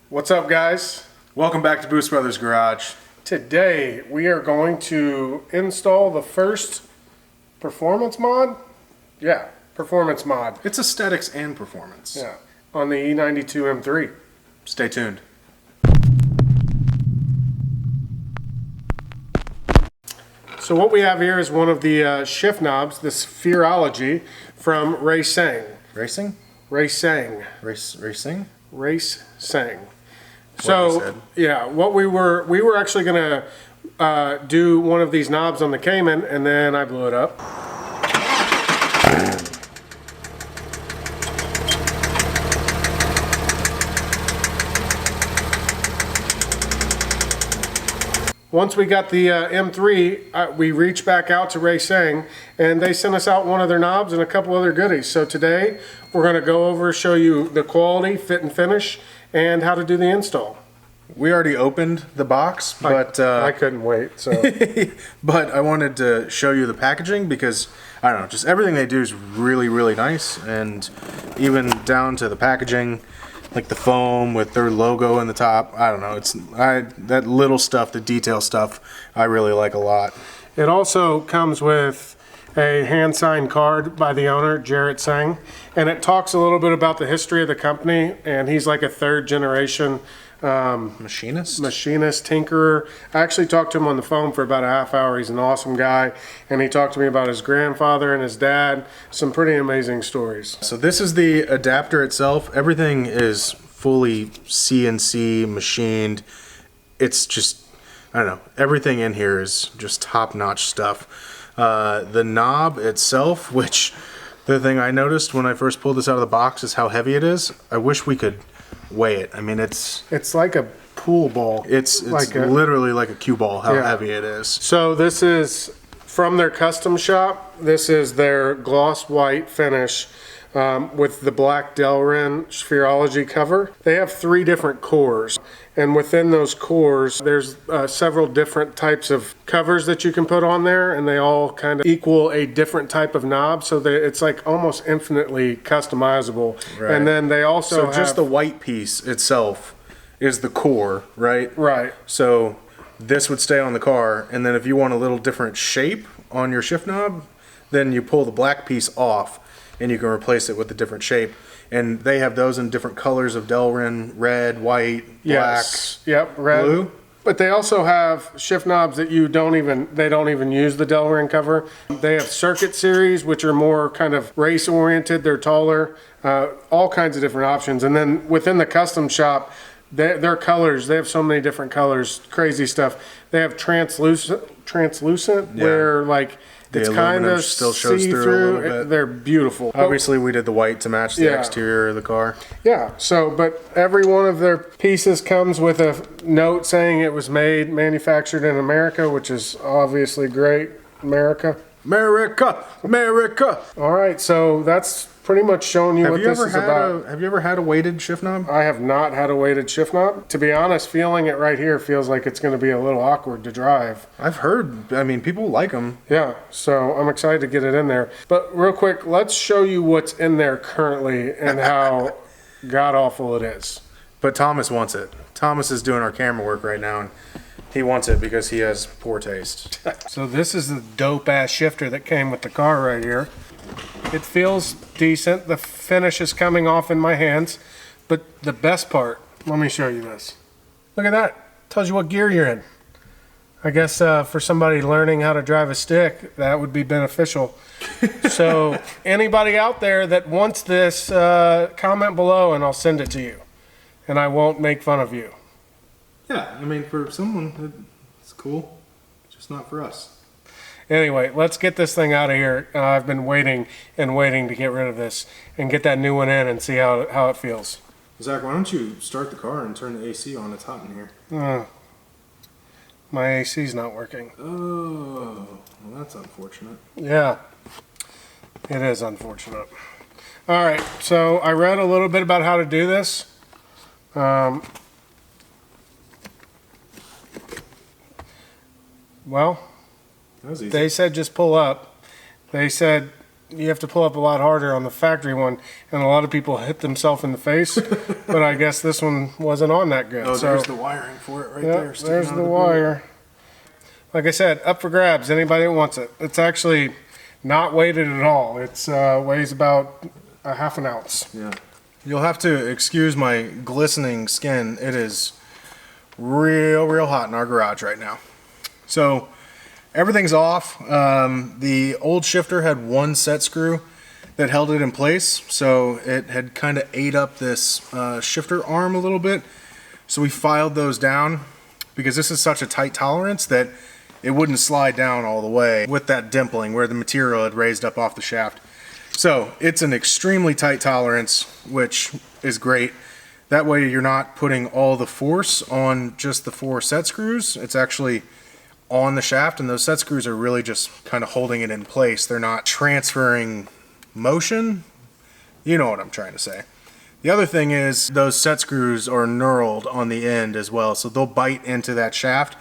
What's up, guys? Welcome back to Boost Brothers Garage. Today we are going to install the first performance mod. Yeah, performance mod. It's aesthetics and performance. Yeah, on the E92 M3. Stay tuned. So what we have here is one of the shift knobs, the Sphereology from Raceseng. Racing? Raceseng. Racing? Raceseng. So yeah, what we were actually gonna do one of these knobs on the Cayman, and then I blew it up. Once we got the M3, we reached back out to Raceseng, and they sent us out one of their knobs and a couple other goodies. So today we're going to go over, show you the quality, fit and finish, and how to do the install. We already opened the box, but I couldn't wait. So, but I wanted to show you the packaging because I don't know, just everything they do is really, really nice, and even down to the packaging. Like the foam with their logo in the top. I don't know. That little stuff, the detail stuff, I really like a lot. It also comes with a hand-signed card by the owner, Raceseng, and it talks a little bit about the history of the company. And he's like a third-generation machinist, tinkerer. I actually talked to him on the phone for about a half hour. He's an awesome guy, and he talked to me about his grandfather and his dad. Some pretty amazing stories. So this is the adapter itself. Everything is fully CNC machined. It's just, I don't know, everything in here is just top-notch stuff. The knob itself, which the thing I noticed when I first pulled this out of the box is how heavy it is. I wish we could weigh it. I mean, it's like a pool ball. It's like literally like a cue ball, how heavy it is. So this is from their custom shop. This is their gloss white finish with the black Delrin Sphereology cover. They have 3 different cores, and within those cores there's several different types of covers that you can put on there, and they all kind of equal a different type of knob, so that it's like almost infinitely customizable. Right. And then they also have just the white piece itself is the core, right? Right. So this would stay on the car, and then if you want a little different shape on your shift knob, then you pull the black piece off and you can replace it with a different shape. And they have those in different colors of Delrin: red, white, black, red, blue. But they also have shift knobs that they don't even use the Delrin cover. They have circuit series, which are more kind of race oriented. They're taller, all kinds of different options. And then within the custom shop, their colors, they have so many different colors, crazy stuff. They have translucent, where like it's kind of still shows through a little bit. They're beautiful. Obviously, we did the white to match the exterior of the car. Yeah. So, but every one of their pieces comes with a note saying it was manufactured in America, which is obviously great. America. All right. So that's pretty much showing you what this is about. Have you ever had a weighted shift knob? I have not had a weighted shift knob. To be honest, feeling it right here feels like it's going to be a little awkward to drive. I've heard, I mean, people like them. Yeah, so I'm excited to get it in there. But real quick, let's show you what's in there currently and how god-awful it is. But Thomas wants it. Thomas is doing our camera work right now, and he wants it because he has poor taste. So this is the dope-ass shifter that came with the car right here. It feels decent. The finish is coming off in my hands. But the best part, let me show you this. Look at that. Tells you what gear you're in. I guess for somebody learning how to drive a stick, that would be beneficial. So anybody out there that wants this, comment below and I'll send it to you. And I won't make fun of you. Yeah, I mean, for someone, it's cool. Just not for us. Anyway, let's get this thing out of here. I've been waiting and waiting to get rid of this and get that new one in and see how it feels. Zach, why don't you start the car and turn the AC on? It's hot in here. My AC's not working. Oh, well, that's unfortunate. Yeah, it is unfortunate. All right, so I read a little bit about how to do this. Well, they said just pull up. They said you have to pull up a lot harder on the factory one, and a lot of people hit themselves in the face. But I guess this one wasn't on that good. Oh, so, there's the wiring for it right there. There's the wire. Like I said, up for grabs. Anybody that wants it. It's actually not weighted at all. It's weighs about a ½ ounce. Yeah. You'll have to excuse my glistening skin. It is real hot in our garage right now. So everything's off. The old shifter had one set screw that held it in place, so it had kind of ate up this shifter arm a little bit. So we filed those down because this is such a tight tolerance that it wouldn't slide down all the way with that dimpling where the material had raised up off the shaft. So it's an extremely tight tolerance, which is great. That way you're not putting all the force on just the 4 set screws. It's actually on the shaft, and those set screws are really just kind of holding it in place. They're not transferring motion. You know what I'm trying to say. The other thing is those set screws are knurled on the end as well, so they'll bite into that shaft,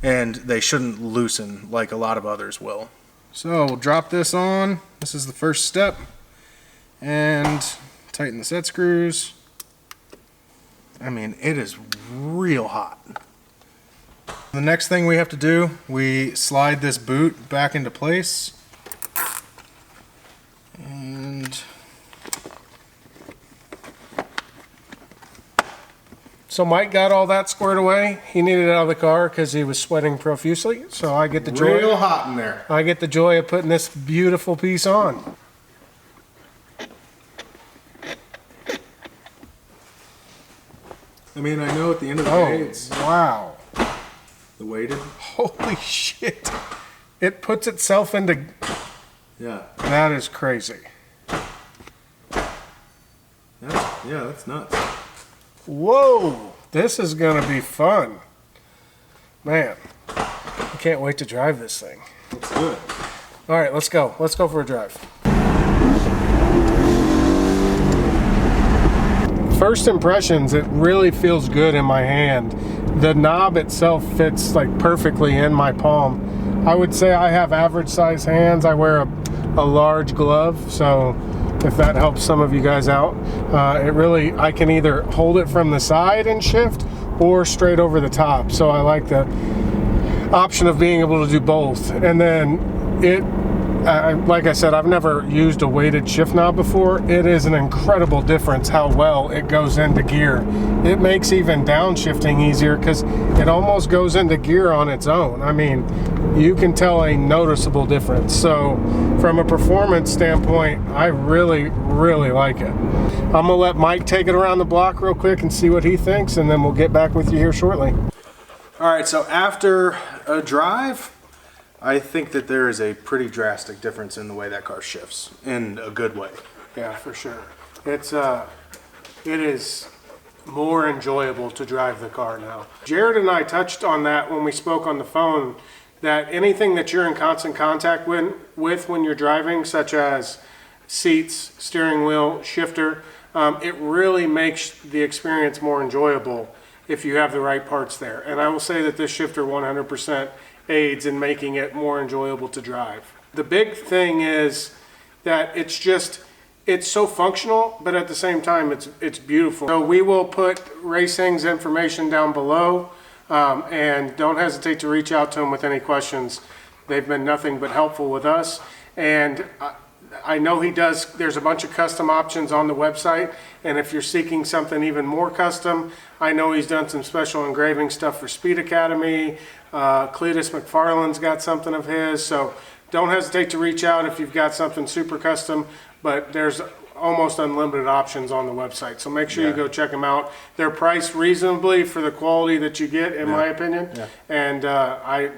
and they shouldn't loosen like a lot of others will. So we'll drop this on. This is the first step. And tighten the set screws. I mean, it is real hot. The next thing we have to do, we slide this boot back into place. And So Mike got all that squared away. He needed it out of the car because he was sweating profusely. So I get the joy. real hot in there. I get the joy of putting this beautiful piece on. I mean, I know at the end of the day, it's wow. the weighted. Holy shit. It puts itself into... Yeah. That is crazy. That's nuts. Whoa. This is going to be fun. Man. I can't wait to drive this thing. Looks good. All right, let's go. Let's go for a drive. First impressions, it really feels good in my hand. The knob itself fits like perfectly in my palm. I would say I have average size hands. I wear a large glove, so if that helps some of you guys out. I can either hold it from the side and shift or straight over the top. So I like the option of being able to do both. And then like I said, I've never used a weighted shift knob before. It is an incredible difference how well it goes into gear. It makes even downshifting easier because it almost goes into gear on its own. I mean, you can tell a noticeable difference. So from a performance standpoint, I really like it. I'm gonna let Mike take it around the block real quick and see what he thinks, and then we'll get back with you here shortly. All right, so after a drive, I think that there is a pretty drastic difference in the way that car shifts, in a good way. Yeah, for sure. It is more enjoyable to drive the car now. Jared and I touched on that when we spoke on the phone, that anything that you're in constant contact with when you're driving, such as seats, steering wheel, shifter, it really makes the experience more enjoyable if you have the right parts there. And I will say that this shifter 100% aids in making it more enjoyable to drive. The big thing is that it's so functional, but at the same time it's beautiful. So we will put Raceseng's information down below, and don't hesitate to reach out to them with any questions. They've been nothing but helpful with us, and I know there's a bunch of custom options on the website, and if you're seeking something even more custom, I know he's done some special engraving stuff for Speed Academy. Cletus McFarland's got something of his, so don't hesitate to reach out if you've got something super custom, but there's almost unlimited options on the website, so make sure you go check them out. They're priced reasonably for the quality that you get, in my opinion, and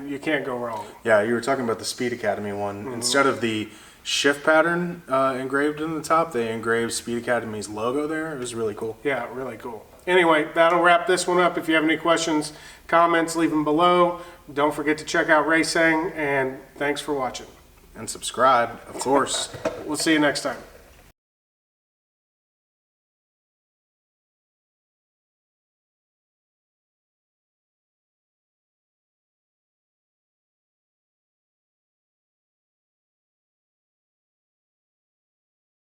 you can't go wrong. Yeah, you were talking about the Speed Academy one. Instead of the shift pattern engraved in the top, they engraved Speed Academy's logo there. It was really cool. Yeah, really cool. Anyway, that'll wrap this one up. If you have any questions, comments, leave them below. Don't forget to check out Raceseng, and thanks for watching. And subscribe, of course. We'll see you next time.